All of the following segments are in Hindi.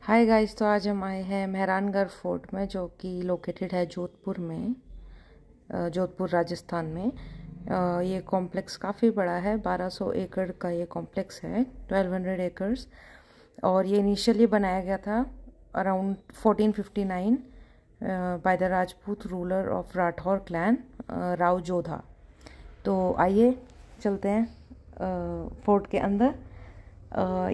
Hi guys. तो आज हम आए हैं मेहरानगढ़ फोर्ट में, जो कि लोकेटेड है जोधपुर में, जोधपुर राजस्थान में। ये कॉम्प्लेक्स काफ़ी बड़ा है, 1200 एकड़ का ये कॉम्प्लेक्स है, 1200 एकर्स। और ये इनिशियली बनाया गया था around 1459 by the Rajput ruler of Rathore clan, Rao Jodha. तो आइए चलते हैं फोर्ट के अंदर।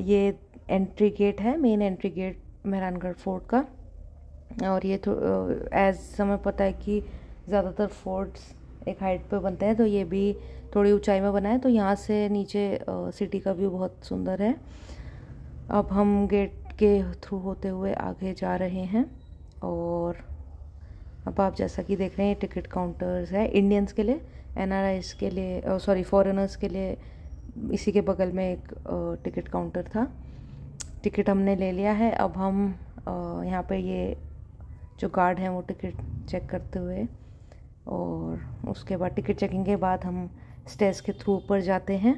ये एंट्री गेट है, main entry gate Mehrangarh fort का। और ये एज हमें पता है कि ज़्यादातर फोर्ट्स एक हाइट पे बनते हैं, तो ये भी थोड़ी ऊंचाई में बना है, तो यहाँ से नीचे सिटी का व्यू बहुत सुंदर है। अब हम गेट के थ्रू होते हुए आगे जा रहे हैं। और अब आप जैसा कि देख रहे हैं, टिकट काउंटर्स है इंडियंस के लिए, एनआरआईज के लिए, सॉरी फॉरेनर्स के लिए। इसी के बगल में एक टिकट काउंटर था। टिकट हमने ले लिया है। अब हम यहाँ पे ये जो गार्ड हैं वो टिकट चेक करते हुए, और उसके बाद टिकट चेकिंग के बाद हम स्टेज के थ्रू ऊपर जाते हैं।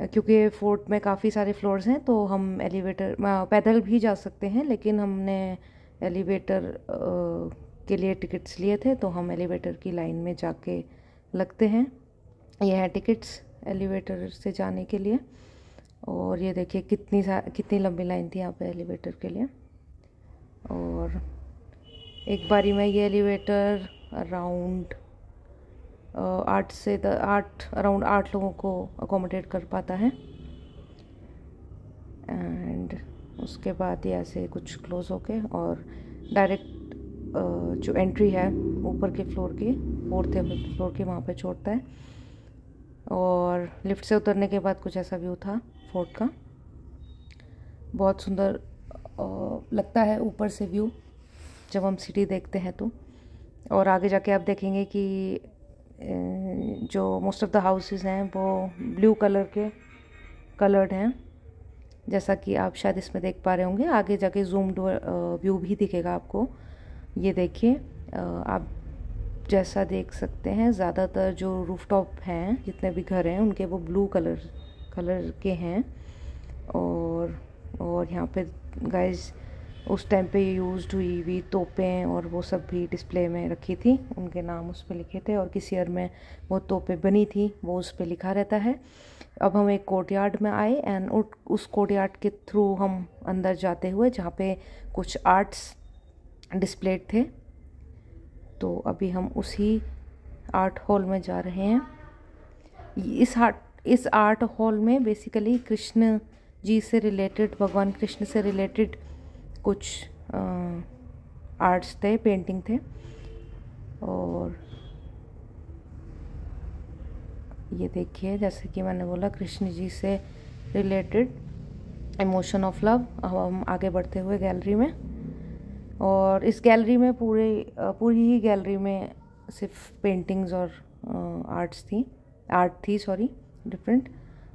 क्योंकि फोर्ट में काफ़ी सारे फ्लोर्स हैं, तो हम एलिवेटर पैदल भी जा सकते हैं, लेकिन हमने एलिवेटर के लिए टिकट्स लिए थे, तो हम एलिवेटर की लाइन में जाके लगते हैं। ये है टिकट्स एलिवेटर से जाने के लिए। और ये देखिए कितनी लंबी लाइन थी यहाँ पे एलिवेटर के लिए। और एक बारी में ये एलिवेटर अराउंड 8 लोगों को अकोमोडेट कर पाता है। एंड उसके बाद ये ऐसे कुछ क्लोज होके और डायरेक्ट जो एंट्री है ऊपर के फ्लोर की, 4th फ्लोर की, वहाँ पे छोड़ता है। और लिफ्ट से उतरने के बाद कुछ ऐसा व्यू था फोर्ट का। बहुत सुंदर लगता है ऊपर से व्यू जब हम सिटी देखते हैं तो। और आगे जाके आप देखेंगे कि जो मोस्ट ऑफ द हाउसेस हैं वो ब्लू कलर के कलर्ड हैं, जैसा कि आप शायद इसमें देख पा रहे होंगे। आगे जाके जूम्ड व्यू भी दिखेगा आपको। ये देखिए, आप जैसा देख सकते हैं, ज़्यादातर जो रूफटॉप हैं, जितने भी घर हैं, उनके वो ब्लू कलर के हैं। और यहाँ पे गाइस उस टाइम पे यूज्ड हुई हुई तोपें और वो सब भी डिस्प्ले में रखी थी, उनके नाम उस पे लिखे थे। और किस ईयर में वो तोपें बनी थी वो उस पे लिखा रहता है। अब हम एक कोर्टयार्ड में आए, एंड उस कोर्टयार्ड के थ्रू हम अंदर जाते हुए, जहाँ पे कुछ आर्ट्स डिस्प्लेड थे, तो अभी हम उसी आर्ट हॉल में जा रहे हैं। इस आर्ट हॉल में बेसिकली कृष्ण जी से रिलेटेड, भगवान कृष्ण से रिलेटेड कुछ आर्ट्स थे, पेंटिंग थे। और ये देखिए, जैसे कि मैंने बोला, कृष्ण जी से रिलेटेड इमोशन ऑफ लव। अब हम आगे बढ़ते हुए गैलरी में, और इस गैलरी में पूरी ही गैलरी में सिर्फ पेंटिंग्स और आर्ट थी सॉरी, डिफरेंट।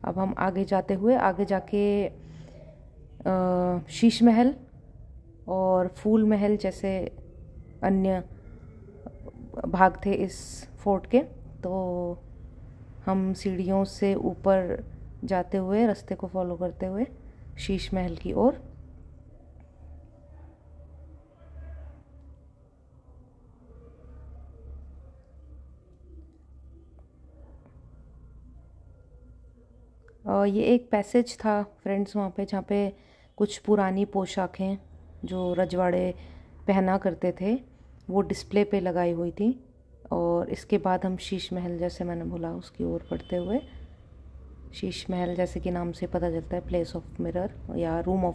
अब हम आगे जाके शीश महल और फूल महल जैसे अन्य भाग थे इस फोर्ट के, तो हम सीढ़ियों से ऊपर जाते हुए, रास्ते को फॉलो करते हुए शीश महल की ओर। ये एक पैसेज था फ्रेंड्स वहाँ पे, जहाँ पे कुछ पुरानी पोशाकें जो रजवाड़े पहना करते थे वो डिस्प्ले पे लगाई हुई थी। और इसके बाद हम शीश महल, जैसे मैंने बोला, उसकी ओर बढ़ते हुए, शीश महल जैसे कि नाम से पता चलता है, प्लेस ऑफ मिरर या रूम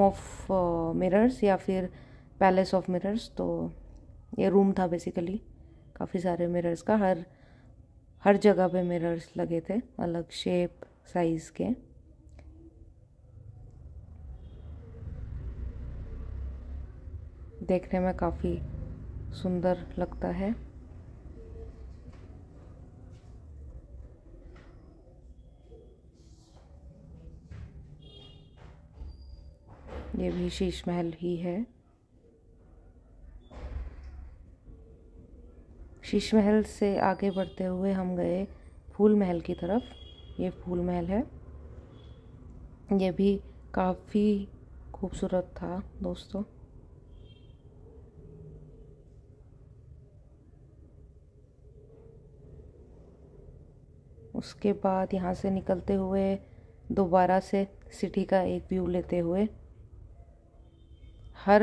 ऑफ मिरर्स या फिर पैलेस ऑफ मिरर्स। तो ये रूम था बेसिकली काफ़ी सारे मिरर्स का, हर जगह पे मिरर्स लगे थे, अलग शेप साइज़ के। देखने में काफ़ी सुंदर लगता है। ये भी शीश महल ही है। शीश महल से आगे बढ़ते हुए हम गए फूल महल की तरफ। ये फूल महल है, ये भी काफ़ी खूबसूरत था दोस्तों। उसके बाद यहाँ से निकलते हुए दोबारा से सिटी का एक व्यू लेते हुए, हर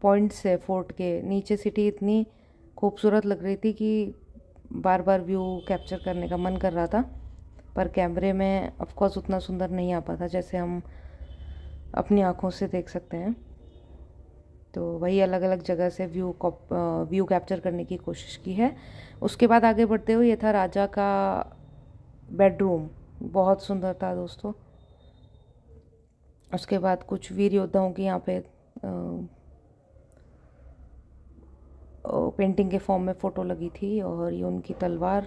पॉइंट से फोर्ट के नीचे सिटी इतनी खूबसूरत लग रही थी कि बार बार व्यू कैप्चर करने का मन कर रहा था, पर कैमरे में ऑफ कोर्स उतना सुंदर नहीं आ पाता जैसे हम अपनी आँखों से देख सकते हैं। तो वही अलग अलग जगह से व्यू कैप्चर करने की कोशिश की है। उसके बाद आगे बढ़ते हुए ये था राजा का बेडरूम, बहुत सुंदर था दोस्तों। उसके बाद कुछ वीर योद्धाओं की यहाँ पे पेंटिंग के फॉर्म में फ़ोटो लगी थी और ये उनकी तलवार।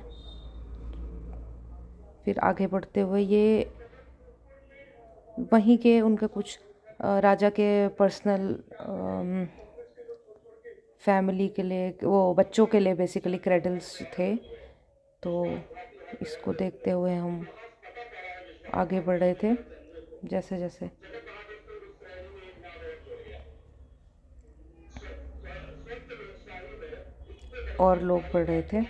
फिर आगे बढ़ते हुए ये वहीं के उनके कुछ राजा के पर्सनल फैमिली के लिए, वो बच्चों के लिए बेसिकली क्रेडल्स थे। तो इसको देखते हुए हम आगे बढ़ रहे थे जैसे जैसे। और लोग बढ़ रहे थे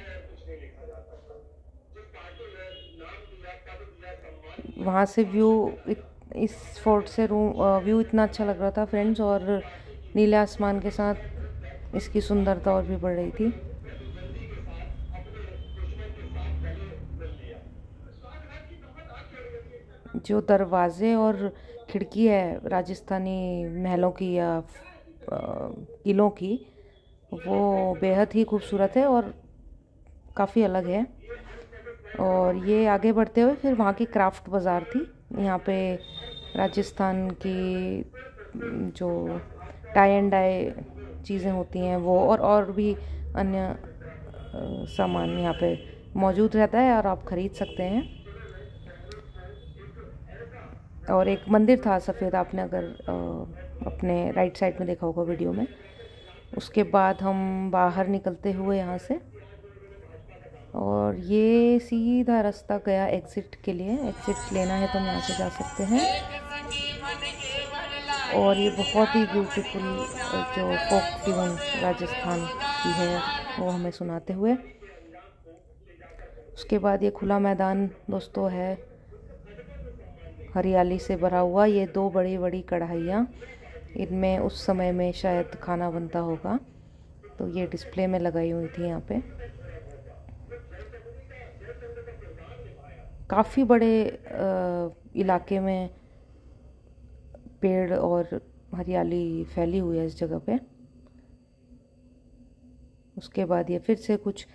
वहाँ से। इस फोर्ट से व्यू इतना अच्छा लग रहा था फ्रेंड्स, और नीले आसमान के साथ इसकी सुंदरता और भी बढ़ रही थी। जो दरवाजे और खिड़की है राजस्थानी महलों की या किलों की, वो बेहद ही खूबसूरत है और काफ़ी अलग है। और ये आगे बढ़ते हुए फिर वहाँ की क्राफ्ट बाज़ार थी। यहाँ पे राजस्थान की जो टाई एंड डाई चीज़ें होती हैं वो और भी अन्य सामान यहाँ पे मौजूद रहता है और आप ख़रीद सकते हैं। और एक मंदिर था सफ़ेद, आपने अगर अपने राइट साइड में देखा होगा वीडियो में। उसके बाद हम बाहर निकलते हुए यहाँ से, और ये सीधा रास्ता गया एग्ज़िट के लिए। एग्ज़िट लेना है तो हम यहाँ से जा सकते हैं। और ये बहुत ही ब्यूटीफुल जो फोक ट्यून राजस्थान की है वो हमें सुनाते हुए। उसके बाद ये खुला मैदान दोस्तों है, हरियाली से भरा हुआ। ये 2 बड़ी बड़ी कढ़ाइयाँ, इनमें उस समय में शायद खाना बनता होगा, तो ये डिस्प्ले में लगाई हुई थी यहाँ पे। काफ़ी बड़े इलाके में पेड़ और हरियाली फैली हुई है इस जगह पे। उसके बाद ये फिर से कुछ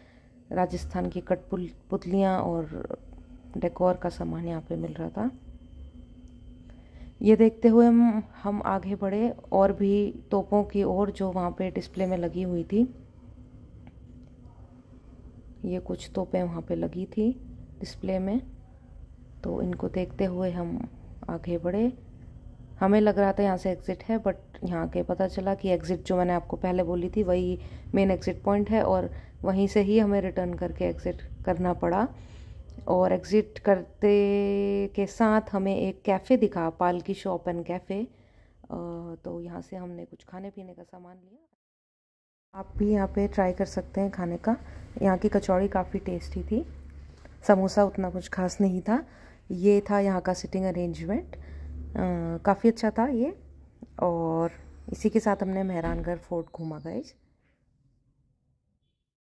राजस्थान की कठपुतलियाँ और डेकोर का सामान यहाँ पे मिल रहा था। ये देखते हुए हम आगे बढ़े और भी तोपों की ओर जो वहाँ पे डिस्प्ले में लगी हुई थी। ये कुछ तोपें वहाँ पे लगी थी डिस्प्ले में, तो इनको देखते हुए हम आगे बढ़े। हमें लग रहा था यहाँ से एग्ज़िट है, बट यहाँ के पता चला कि एग्ज़िट जो मैंने आपको पहले बोली थी वही मेन एग्ज़िट पॉइंट है, और वहीं से ही हमें रिटर्न करके एग्ज़िट करना पड़ा। और एग्ज़िट करते के साथ हमें एक कैफ़े दिखा, पालकी शॉप एंड कैफ़े। तो यहाँ से हमने कुछ खाने पीने का सामान लिया। आप भी यहाँ पे ट्राई कर सकते हैं खाने का। यहाँ की कचौड़ी काफ़ी टेस्टी थी, समोसा उतना कुछ खास नहीं था। ये था यहाँ का सिटिंग अरेंजमेंट, काफ़ी अच्छा था ये। और इसी के साथ हमने मेहरानगढ़ फोर्ट घूमा गाइस।